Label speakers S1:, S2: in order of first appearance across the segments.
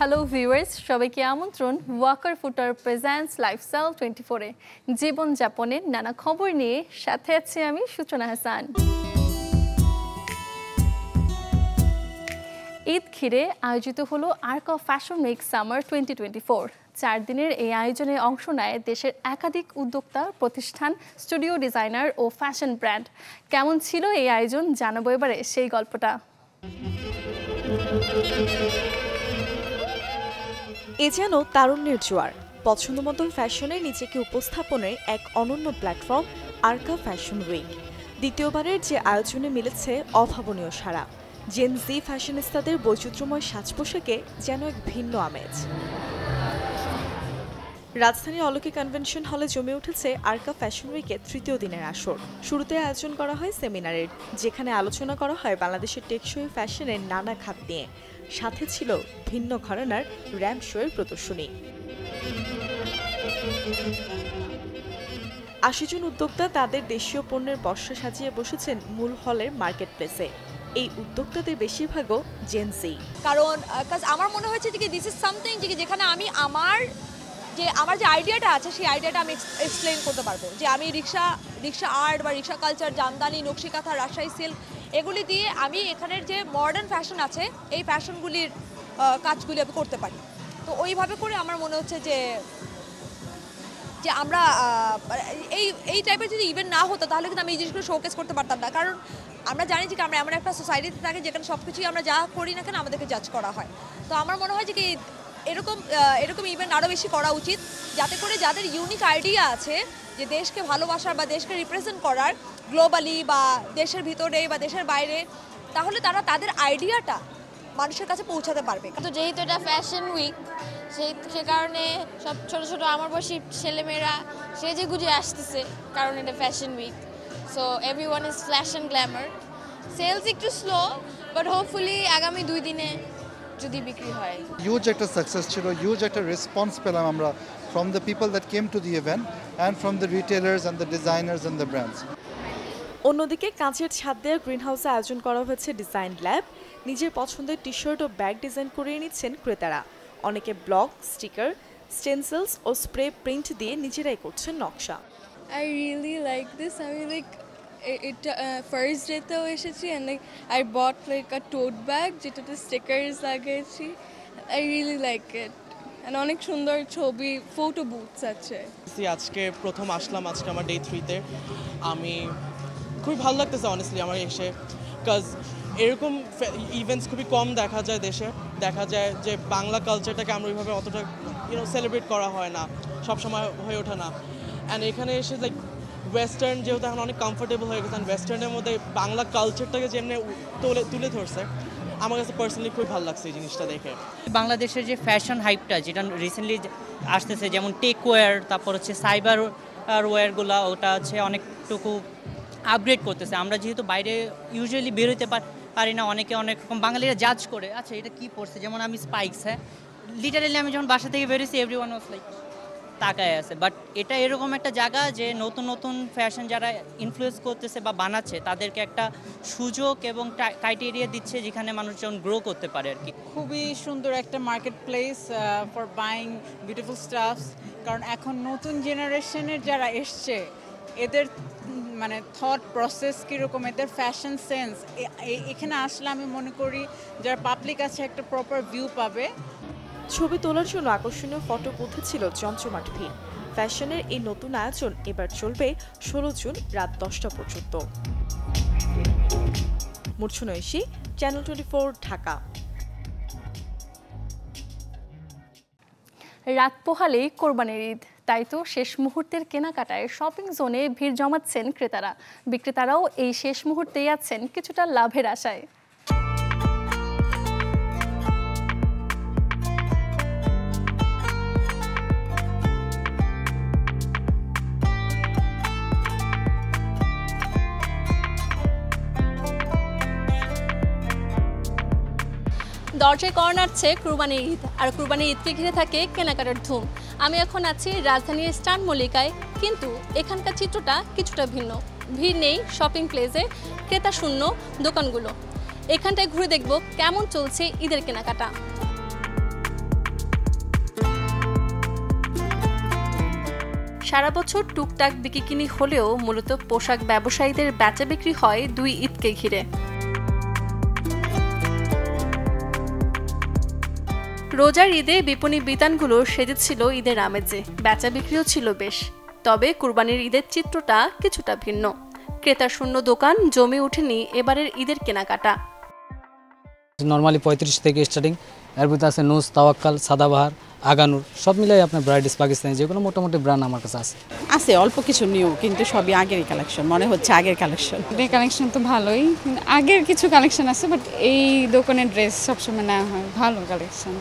S1: Hello viewers, সবাইকে আমন্ত্রণ ওয়াকার ফুটার presents lifestyle 24-এ জীবনযাপনের নানা খবর নিয়ে। সাথে আছি আমি সূচনা হাসান। ঈদ ঘিরে আয়োজিত হলো আর্কা ফ্যাশন উইক সামার 2024। 4 দিনের এই আয়োজনে অংশ নেয় দেশের একাধিক উদ্যোক্তা, প্রতিষ্ঠান, স্টুডিও ডিজাইনার ও ফ্যাশন ব্র্যান্ড। কেমন ছিল এই আয়োজন, জানাবো এবারে সেই গল্পটা।
S2: এ যেন তারুণ্যের জোয়ার। পছন্দমতো ফ্যাশনে নিজেকে উপস্থাপনের এক অনন্য প্ল্যাটফর্ম আর্কা ফ্যাশন উইক। দ্বিতীয়বারের যে আয়োজনে মিলেছে অভাবনীয় সাড়া। জেন জি ফ্যাশনিস্তাদের বৈচিত্র্যময় সাজ পোশাকে যেন এক ভিন্ন আমেজ। রাজধানীর অলৌকিক কনভেনশন হলে জমে উঠেছে আর্কা ফ্যাশন উইকের তৃতীয় দিনের আসর। শুরুতে আয়োজন করা হয় সেমিনারের, যেখানে আলোচনা করা হয় বাংলাদেশের টেকসই ফ্যাশনের নানা খাত নিয়ে। সাথে ছিল ভিন্ন ঘরানার র্যাম্প শোয়ের প্রদর্শনী। ৮০ জন উদ্যোক্তা তাদের দেশীয় পণ্যের বর্ষা সাজিয়ে বসেছেন মূল হলের মার্কেট প্লেসে। এই উদ্যোক্তাদের বেশিরভাগও জেন জি।
S3: কারণ আমার মনে হয়েছে যে দিস ইজ সামথিং যেখানে আমি আমার যে আইডিয়াটা আছে সেই আইডিয়াটা আমি এক্সপ্লেন করতে পারবো। যে আমি রিক্সা আর্ট বা রিক্সা কালচার, জামদানি, নকশিকাঁথা, রাজশাহী সিল্ক এগুলি দিয়ে আমি এখানের যে মডার্ন ফ্যাশন আছে এই ফ্যাশনগুলির কাজগুলি আমি করতে পারি। তো ওইভাবে করে আমার মনে হচ্ছে যে আমরা এই টাইপের যদি ইভেন্ট না হতো তাহলে কিন্তু আমি এই জিনিসগুলো শোকেস করতে পারতাম না। কারণ আমরা জানি যে আমরা এমন একটা সোসাইটিতে থাকি যেখানে সব কিছুই আমরা যা করি না কেন আমাদেরকে জাজ করা হয়। তো আমার মনে হয় যে কি এরকম ইভেন্ট আরও বেশি করা উচিত, যাতে করে যাদের ইউনিক আইডিয়া আছে যে দেশকে ভালোবাসার বা দেশকে রিপ্রেজেন্ট করার গ্লোবালি বা দেশের ভিতরে বা দেশের বাইরে, তাহলে তারা তাদের আইডিয়াটা মানুষের কাছে পৌঁছাতে পারবে।
S4: তো যেহেতু এটা ফ্যাশন উইক, সে কারণে সব ছোট ছোট আমার বয়সী ছেলেমেয়েরা সেজে গুজে আসতেছে, কারণ এটা fashion week. So everyone is flash and glamour. Sales একটু স্লো, বাট হোপফুলি আগামী 2 দিনে যদি বিক্রি হয়।
S5: হিউজ একটা সাকসেস ছিল, হিউজ একটা রেসপন্স পেলাম আমরা from the people that came to the event and from the retailers and the designers and the brands.
S2: অন্যদিকে কাঁচের ছাদ দেওয়া গ্রিন হাউসে আয়োজন করা হয়েছে ডিজাইন ল্যাব। নিজের পছন্দের টি শার্ট ও ব্যাগ ডিজাইন করিয়ে নিচ্ছেন ক্রেতারা। অনেকে ব্লক, স্টিকার, স্টেনসিলস ও স্প্রে প্রিন্ট দিয়ে নিজেরাই করছেন নকশা।
S6: I really like this. I mean, like it first day তেও এসেছি and like I bought like a tote bag যেটাতে স্টিকারস লাগিয়েছি। I really like it. and অনেক সুন্দর ছবি, ফটো বুথস আছে।
S7: আজকে প্রথম আসলাম, আজকে আমার ডে 3-তে। আমি খুবই ভালো লাগতেছে অনেস্টলি আমার এসে, বিকজ এরকম ইভেন্টস খুবই কম দেখা যায় দেশে। দেখা যায় যে বাংলা কালচারটাকে আমরা ওইভাবে অতটা সেলিব্রেট করা হয় না, সবসময় হয়ে ওঠে না। অ্যান্ড এখানে এসে লাইক ওয়েস্টার্ন যেহেতু এখন অনেক কমফোর্টেবল হয়ে গেছে, ওয়েস্টার্নের মধ্যে বাংলা কালচারটাকে যেমনি তুলে ধরছে, আমার কাছে পার্সোনালি খুব ভালো লাগছে এই জিনিসটা দেখে।
S8: বাংলাদেশের যে ফ্যাশন হাইপটা যেটা রিসেন্টলি আসতেছে, যেমন টেক ওয়্যার, তারপর হচ্ছে সাইবার ওয়্যারগুলো, ওটা হচ্ছে অনেকটুকু আপগ্রেড করতেছে। আমরা যেহেতু বাইরে ইউজুয়ালি বের হইতে পারি না, অনেকে অনেক রকম বাঙালিরা জাজ করে, আচ্ছা এটা কী পড়ছে, যেমন আমি স্পাইকস, হ্যাঁ লিটারেলি আমি যখন বাসা থেকে বেরোছি এভরিওয়ান ওয়াজ লাইক তাকায় আছে। বাট এটা এরকম একটা জায়গা যে নতুন নতুন ফ্যাশন যারা ইনফ্লুয়েন্স করতেছে বা বানাচ্ছে তাদেরকে একটা সুযোগ এবং ক্রাইটেরিয়া দিচ্ছে যেখানে মানুষজন গ্রো করতে পারে আর কি।
S9: খুবই সুন্দর একটা market place for buying beautiful stuffs. কারণ এখন নতুন জেনারেশনের যারা এসছে এদের মানে থট প্রসেস কীরকম, এদের ফ্যাশন সেন্স, এখানে আসলে আমি মনে করি যারা পাবলিক আছে একটা প্রপার ভিউ পাবে।
S2: ছবি তোলার জন্য আকর্ষণীয় ফটো বুথে ছিল জমজমাট ভিড়। ফ্যাশনের এই নতুন আয়োজন এবার চলবে 16 জুন রাত 10টা পর্যন্ত। মূর্ছনা ঐশী, চ্যানেল 24, ঢাকা।
S1: রাত পোহালেই কোরবানির ঈদ, তাই তো শেষ মুহূর্তের কেনাকাটায় শপিং জোনে ভিড় জমাচ্ছেন ক্রেতারা। বিক্রেতারাও এই শেষ মুহূর্তেই আছেন কিছুটা লাভের আশায়। দরজায় কর নাড়ছে কুরবানির ঈদ, আর কুরবানির ঈদকে ঘিরে থাকে কেনাকাটার ধুম। আমি এখন আছি রাজধানীর স্টান মল্লিকায়, কিন্তু এখানকার চিত্রটা কিছুটা ভিন্ন। ভিড় নেই শপিং প্লেসে, ক্রেতা শূন্য দোকানগুলো। এখানটায় ঘুরে দেখব কেমন চলছে ঈদের কেনাকাটা। সারা বছর টুকটাক বিকিকিনি হলেও মূলত পোশাক ব্যবসায়ীদের বেচা বিক্রি হয় 2 ঈদকে ঘিরে। রোজার ঈদে বিপণী বিতানগুলো সেজেছিল ঈদের আমেজে, বেচা বিক্রিও ছিল বেশ। তবে কুরবানির ঈদের চিত্রটা কিছুটা ভিন্ন। ক্রেতা শূন্য দোকান, জমে ওঠেনি এবারের ঈদের কেনাকাটা।
S10: নর্মালি 35 থেকে স্টার্টিং, এর ভিতরে আছে নুস, তাওয়াক্কাল, সাদাবাহার, আগানুর, সব মিলাই আপনার ব্রাইডিস পাকিস্তানি যেগুলো মোটামুটি ব্র্যান্ড আমার কাছে আছে
S11: অল্প কিছু নিউ, কিন্তু সবই আগের কালেকশন, মনে হচ্ছে আগের কালেকশন।
S12: কালেকশন তো ভালোই, আগের কিছু কালেকশন আছে, বাট এই দোকানের ড্রেস সবসময় নেওয়া হয়, ভালো কালেকশন।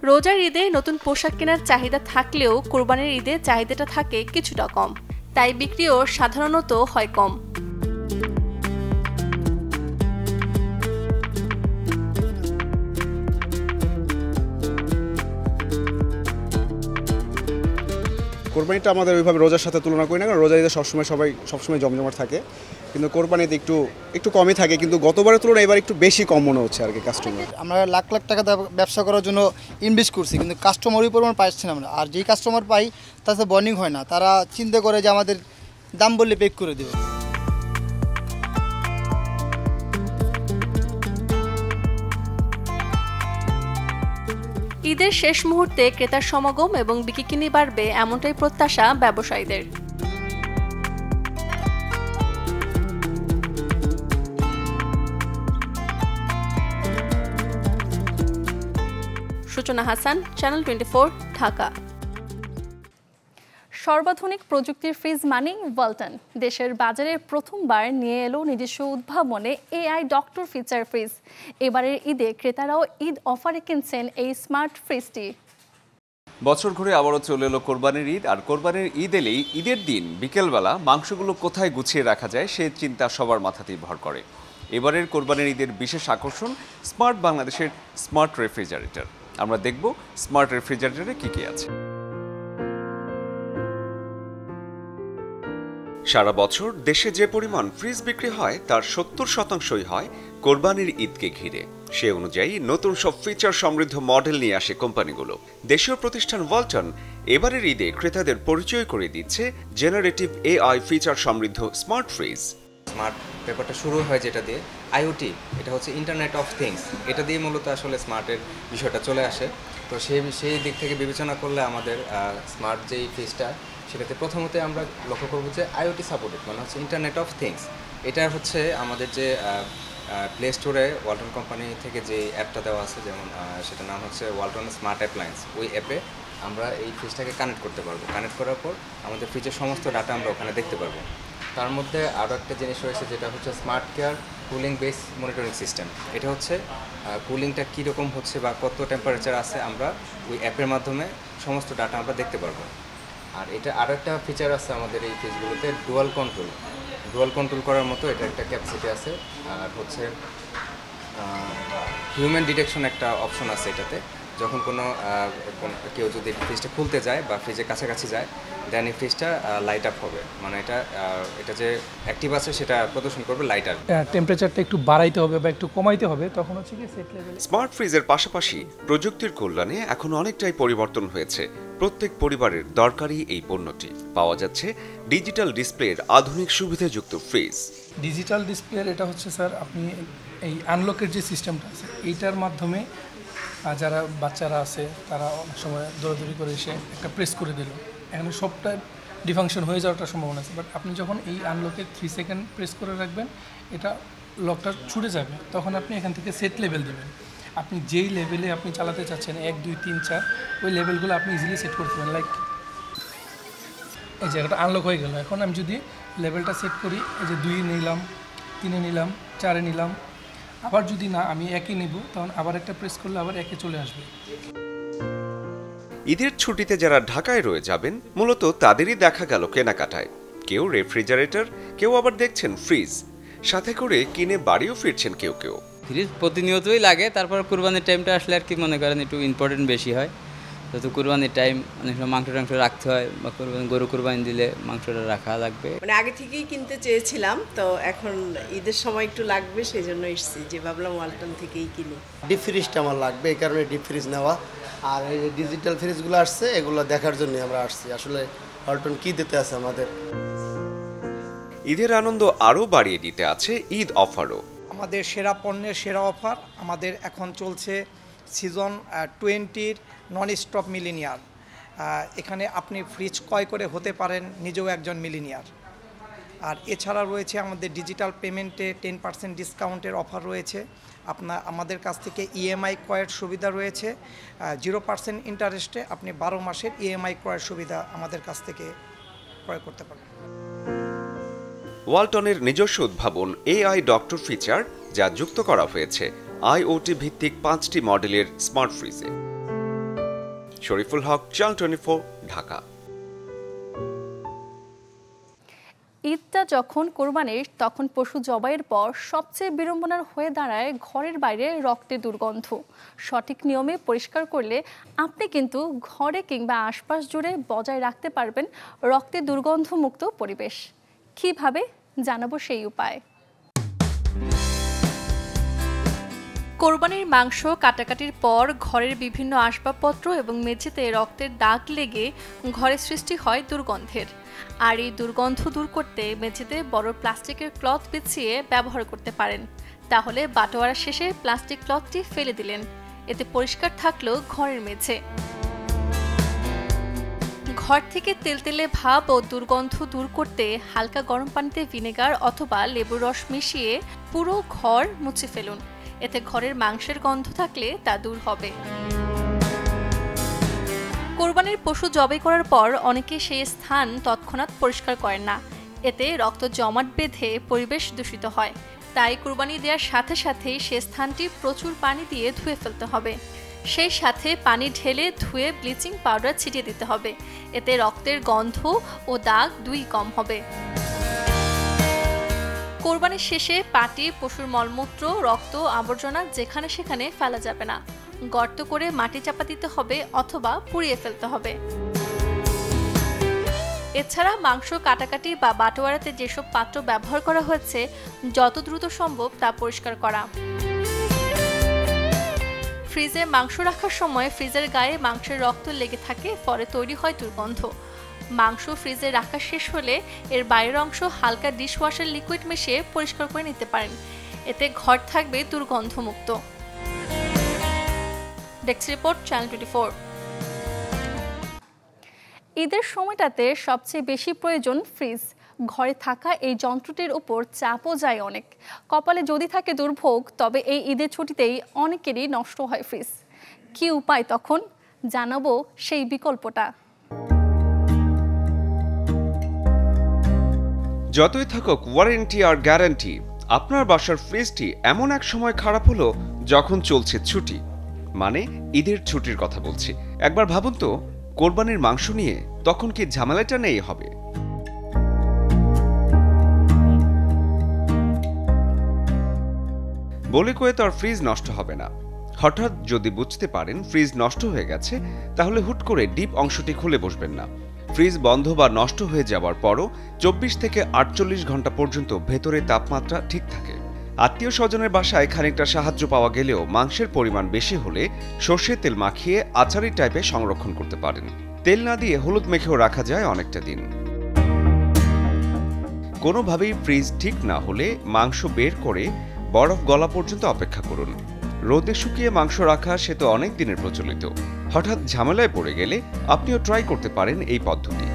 S1: রোজার ঈদে নতুন পোশাক কেনার চাহিদা থাকলেও কোরবানির ঈদে চাহিদাটা থাকে কিছুটা কম, তাই বিক্রিও সাধারণত হয় কম।
S13: কোরবানিটা আমাদের ওইভাবে রোজার সাথে তুলনা করি না, কারণ রোজার ঈদে সবসময় জমজমাট থাকে, কিন্তু কোরবানিতে একটু কমই থাকে, কিন্তু গতবারের তুলনায় এবার একটু বেশি কম মনে হচ্ছে আর কি কাস্টমার।
S14: আমরা লাখ লাখ টাকা ব্যবসা করার জন্য ইনভেস্ট করছি, কিন্তু কাস্টমারই পরিমাণ পাচ্ছি না আমরা। আর যেই কাস্টমার পাই তাতে বর্নিং হয় না, তারা চিন্তা করে যে আমাদের দাম বললে পেক করে দেবে।
S1: ঈদের শেষ মুহূর্তে ক্রেতার সমাগম এবং বিকিকিনি বাড়বে এমনটাই প্রত্যাশা ব্যবসায়ীদের। সূচনা হাসান, চ্যানেল 24, ঢাকা। সর্বাধুনিক প্রযুক্তির ফ্রিজ মানি ওয়ালটন দেশের বাজারে প্রথমবার নিয়ে এলো নিজস্ব উদ্ভাবনে এআই ডক্টর ফিচার ফ্রিজ। এবারের ঈদে ক্রেতারাও ঈদ অফারে কিনছেন এই স্মার্ট ফ্রিজটি।
S15: বছর ঘুরে আবারও চলে এলো কোরবানির ঈদ, আর কোরবানির ঈদ এলেই ঈদের দিন বিকেলবেলা মাংসগুলো কোথায় গুছিয়ে রাখা যায় সে চিন্তা সবার মাথাতেই ভর করে। এবারের কোরবানির ঈদের বিশেষ আকর্ষণ স্মার্ট বাংলাদেশের স্মার্ট রেফ্রিজারেটর। আমরা দেখব স্মার্ট রেফ্রিজারেটরে কি কি আছে। সারা বছর দেশে যে পরিমাণ ফ্রিজ বিক্রি হয় তার 70% হয় কোরবানির ঈদকে ঘিরে। সে অনুযায়ী নতুন সব ফিচার সমৃদ্ধ মডেল নিয়ে আসে কোম্পানিগুলো। দেশীয় প্রতিষ্ঠান ওয়ালটন এবারের ঈদে ক্রেতাদের পরিচয় করে দিচ্ছে জেনারেটিভ এআই ফিচার সমৃদ্ধ স্মার্ট ফ্রিজ।
S16: স্মার্ট ব্যাপারটা শুরু হয় যেটা দিয়ে আইওটি, এটা হচ্ছে ইন্টারনেট অফ থিংস, এটা দিয়ে মূলত আসলে স্মার্টের বিষয়টা চলে আসে। তো সেই দিক থেকে বিবেচনা করলে আমাদের স্মার্ট যেই ফ্রিজটা সেটাতে প্রথমত আমরা লক্ষ্য করবো যে আইওটি সাপোর্টেড, মানে হচ্ছে ইন্টারনেট অফ থিংস। এটা হচ্ছে আমাদের যে প্লে স্টোরে ওয়ালটন কোম্পানি থেকে যে অ্যাপটা দেওয়া আছে, যেমন সেটার নাম হচ্ছে ওয়ালটন স্মার্ট অ্যাপ্লায়েন্স, ওই অ্যাপে আমরা এই ফ্রিজটাকে কানেক্ট করতে পারবো। কানেক্ট করার পর আমাদের ফ্রিজের সমস্ত ডাটা আমরা ওখানে দেখতে পারবো। তার মধ্যে আরও একটা জিনিস রয়েছে যেটা হচ্ছে smart care cooling base monitoring system. এটা হচ্ছে কুলিংটা কীরকম হচ্ছে বা কত টেম্পারেচার আছে আমরা ওই অ্যাপের মাধ্যমে সমস্ত ডাটা আমরা দেখতে পারবো। আর এটা আরও একটা ফিচার আছে আমাদের এই ফ্রিজগুলোতে, ডুয়াল কন্ট্রোল করার মতো এটা একটা ক্যাপাসিটি আছে। আর হচ্ছে হিউম্যান ডিটেকশন একটা অপশন আছে এটাতে। যখন কেউ যদি ফ্রিজটা খুলতে যায় বা ফ্রিজের কাছাকাছি যায়, দেন এই ফ্রিজটা লাইট আপ হবে, মানে এটা যে অ্যাক্টিভ আছে সেটা প্রদর্শন করবে লাইট আপ।
S17: টেম্পারেচারটা একটু বাড়াইতে হবে বা একটু কমাইতে হবে, তখন হচ্ছে কি সেট লেভেল।
S15: স্মার্ট ফ্রিজের পাশাপাশি প্রযুক্তির কল্যাণে এখন অনেকটাই পরিবর্তন হয়েছে প্রত্যেক পরিবারের দরকারি এই পণ্যটি। পাওয়া যাচ্ছে ডিজিটাল ডিসপ্লের আধুনিক সুবিধাযুক্ত ফ্রিজ।
S17: ডিজিটাল ডিসপ্লের এটা হচ্ছে স্যার, আপনি এই আনলকের যে সিস্টেমটা আছে এইটার মাধ্যমে যারা বাচ্চারা আছে তারা অনেক সময় দৌড়াদৌড়ি করে এসে একটা প্রেস করে দিল, এখানে সবটা ডিফাংশন হয়ে যাওয়ার সম্ভাবনা আছে। বাট আপনি যখন এই আনলকে 3 সেকেন্ড প্রেস করে রাখবেন, এটা লকটা ছুটে যাবে, তখন আপনি এখান থেকে সেট লেভেল দেবেন। আপনি যেই লেভেলে আপনি চালাতে চাচ্ছেন 1, 2, 3, 4 ওই লেভেলগুলো আপনি ইজিলি সেট করতে পারেন। লাইক এই জায়গাটা আনলক হয়ে গেল, এখন আমি যদি লেভেলটা সেট করি, এই যে 2 নিলাম, 3 নিলাম, 4 নিলাম, আবার যদি না আমি 1 নেব, তখন আবার একটা প্রেস করলে আবার 1 চলে আসবে।
S15: ঈদের ছুটিতে যারা ঢাকায় রয়ে যাবেন মূলত তাদেরই দেখা গেল কেনাকাটায়। কেউ রেফ্রিজারেটর, কেউ আবার দেখছেন ফ্রিজ, সাথে করে কিনে বাড়িও ফিরছেন কেউ।
S18: ফ্রিজ প্রতিনিয়তই লাগে, তারপর কুরবানির টাইমটা আসলে আর কি মনে করেন একটু ইম্পর্টেন্ট বেশি হয়, তো তো কুরবানির টাইম অনেক সময় মাংস টাংস রাখতে হয়, বা গরু কুরবানি দিলে মাংসটা রাখা লাগবে।
S19: মানে আগে থেকেই কিনতে চেয়েছিলাম, তো এখন ঈদের সময় একটু লাগবে, সেই জন্য এসেছি যে ভাবলাম ওয়ালটন থেকেই কিনি।
S20: ডিপ ফ্রিজটা আমার লাগবে, এই কারণে ডিপ ফ্রিজ নেওয়া। আর এই যে ডিজিটাল ফ্রিজগুলো আসছে, এগুলো দেখার জন্য আমরা আসছি আসলে ওয়ালটন কি দিতে আছে আমাদের।
S15: ঈদের আনন্দ আরও বাড়িয়ে দিতে আছে ঈদ অফারও।
S21: আমাদের সেরা পণ্যের সেরা অফার আমাদের এখন চলছে সিজন 20 নন স্টপ মিলিনিয়ার। এখানে আপনি ফ্রিজ ক্রয় করে হতে পারেন নিজেও একজন মিলিনিয়ার। আর এছাড়া রয়েছে আমাদের ডিজিটাল পেমেন্টে 10% ডিসকাউন্টের অফার রয়েছে। আমাদের কাছ থেকে ইএমআই ক্রয়ের সুবিধা রয়েছে, 0% ইন্টারেস্টে আপনি 12 মাসের ইএমআই ক্রয়ের সুবিধা আমাদের কাছ থেকে ক্রয় করতে পারবেন।
S15: ওয়ালটনের নিজস্ব উদ্ভাবন AI ডক্টর ফিচার, যা যুক্ত করা হয়েছে IoT ভিত্তিক 5টি মডেলের স্মার্ট ফ্রিজে। শরীফুল হক, চ্যানেল 24, ঢাকা।
S1: ঈদটা যখন কোরবানির, তখন পশু জবাইয়ের পর সবচেয়ে বিড়ম্বনার হয়ে দাঁড়ায় ঘরের বাইরে রক্তের দুর্গন্ধ। সঠিক নিয়মে পরিষ্কার করলে আপনি কিন্তু ঘরে কিংবা আশপাশ জুড়ে বজায় রাখতে পারবেন রক্তের দুর্গন্ধমুক্ত পরিবেশ। কিভাবে জানাবো সেই উপায়। কোরবানির মাংস কাটাকাটির পর ঘরের বিভিন্ন আসবাবপত্র এবং মেঝেতে রক্তের দাগ লেগে ঘরে সৃষ্টি হয় দুর্গন্ধের। আর এই দুর্গন্ধ দূর করতে মেঝেতে বড় প্লাস্টিকের ক্লথ বিছিয়ে ব্যবহার করতে পারেন। তাহলে বাটোয়ারা শেষে প্লাস্টিক ক্লথটি ফেলে দিলেন, এতে পরিষ্কার থাকলো ঘরের মেঝে। ঘর থেকে তেলতেলে ভাব ও দুর্গন্ধ দূর করতে হালকা গরম পানিতে ভিনেগার অথবা লেবুর রস মিশিয়ে পুরো ঘর মুছে ফেলুন। এতে ঘরের মাংসের গন্ধ থাকলে তা দূর হবে। কোরবানির পশু জবাই করার পর অনেকে সেই স্থান তৎক্ষণাৎ পরিষ্কার করেন না, এতে রক্ত জমাট বেঁধে পরিবেশ দূষিত হয়। তাই কোরবানি দেওয়ার সাথে সাথেই সে স্থানটি প্রচুর পানি দিয়ে ধুয়ে ফেলতে হবে। সেই সাথে পানি ঢেলে ধুয়ে ব্লিচিং পাউডার ছিটিয়ে দিতে হবে, এতে রক্তের গন্ধ ও দাগ দুই কম হবে। কোরবানির শেষে পাটি, পশুর মলমূত্র, রক্ত, আবর্জনা যেখানে সেখানে ফেলা যাবে না। গর্ত করে মাটি চাপা দিতে হবে অথবা পুড়িয়ে ফেলতে হবে। এছাড়া মাংস কাটাকাটি বা বাটোয়ারাতে যেসব পাত্র ব্যবহার করা হয়েছে যত দ্রুত সম্ভব তা পরিষ্কার করা। ফ্রিজে মাংস রাখার সময় ফ্রিজের গায়ে মাংসের রক্ত লেগে থাকে, ফলে তৈরি হয় দুর্গন্ধ। মাংস ফ্রিজে রাখা শেষ হলে এর বাইরের অংশ হালকা ডিশওয়াশার লিকুইড মিশিয়ে পরিষ্কার করে নিতে পারেন, এতে ঘর থাকবে দুর্গন্ধমুক্ত। Desk report, channel 24। ঈদের সময়টাতে সবচেয়ে বেশি প্রয়োজন ফ্রিজ। ঘরে থাকা এই যন্ত্রটির উপর চাপও যায় অনেক। কপালে যদি থাকে দুর্ভোগ, তবে এই ঈদের ছুটিতেই অনেকেরই নষ্ট হয় ফ্রিজ। কি উপায় তখন? জানাবো সেই বিকল্পটা।
S15: যতই থাকুক ওয়ারেন্টি আর গ্যারান্টি, আপনার বাসার ফ্রিজটি এমন এক সময় খারাপ হলো যখন চলছে ছুটি, মানে ঈদের ছুটির কথা বলছি। একবার ভাবুন তো, কোরবানির মাংস নিয়ে তখন কি ঝামেলাটা নেই হবে? বলে কয়ে তো আর ফ্রিজ নষ্ট হবে না। হঠাৎ যদি বুঝতে পারেন ফ্রিজ নষ্ট হয়ে গেছে, তাহলে হুট করে ডিপ অংশটি খুলে বসবেন না। ফ্রিজ বন্ধ বা নষ্ট হয়ে যাওয়ার পরও 24 থেকে 48 ঘন্টা পর্যন্ত ভেতরে তাপমাত্রা ঠিক থাকে। আত্মীয় স্বজনের বাসায় খানিকটা সাহায্য পাওয়া গেলেও মাংসের পরিমাণ বেশি হলে সর্ষের তেল মাখিয়ে আচারি টাইপে সংরক্ষণ করতে পারেন। তেল না দিয়ে হলুদ মেখেও রাখা যায় অনেকটা দিন। কোনোভাবেই ফ্রিজ ঠিক না হলে মাংস বের করে বরফ গলা পর্যন্ত অপেক্ষা করুন। রোদে শুকিয়ে মাংস রাখা সে তো অনেক দিনের প্রচলিত। হঠাৎ ঝামেলায় পড়ে গেলে আপনিও ট্রাই করতে পারেন এই পদ্ধতি।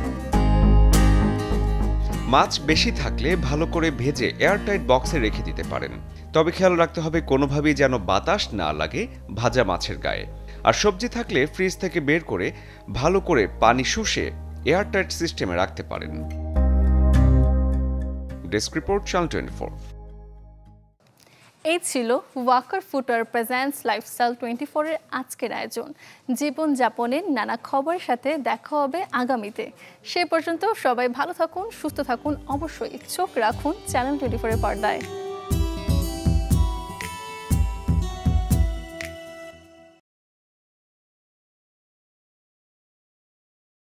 S15: মাছ বেশি থাকলে ভালো করে ভেজে এয়ারটাইট বক্সে রেখে দিতে পারেন। তবে খেয়াল রাখতে হবে কোনোভাবেই যেন বাতাস না লাগে ভাজা মাছের গায়ে। আর সবজি থাকলে ফ্রিজ থেকে বের করে ভালো করে পানি শুষে এয়ারটাইট সিস্টেমে রাখতে পারেন। Desk report, channel 24।
S1: এই ছিল ওয়াকার ফুটওয়্যার প্রেজেন্টস লাইফস্টাইল 24 এর আজকের আয়োজন। জীবনযাপনের নানা খবরের সাথে দেখা হবে আগামীতে। সে পর্যন্ত সবাই ভালো থাকুন, সুস্থ থাকুন। অবশ্যই চোখ রাখুন চ্যানেল 24 এর পর্দায়।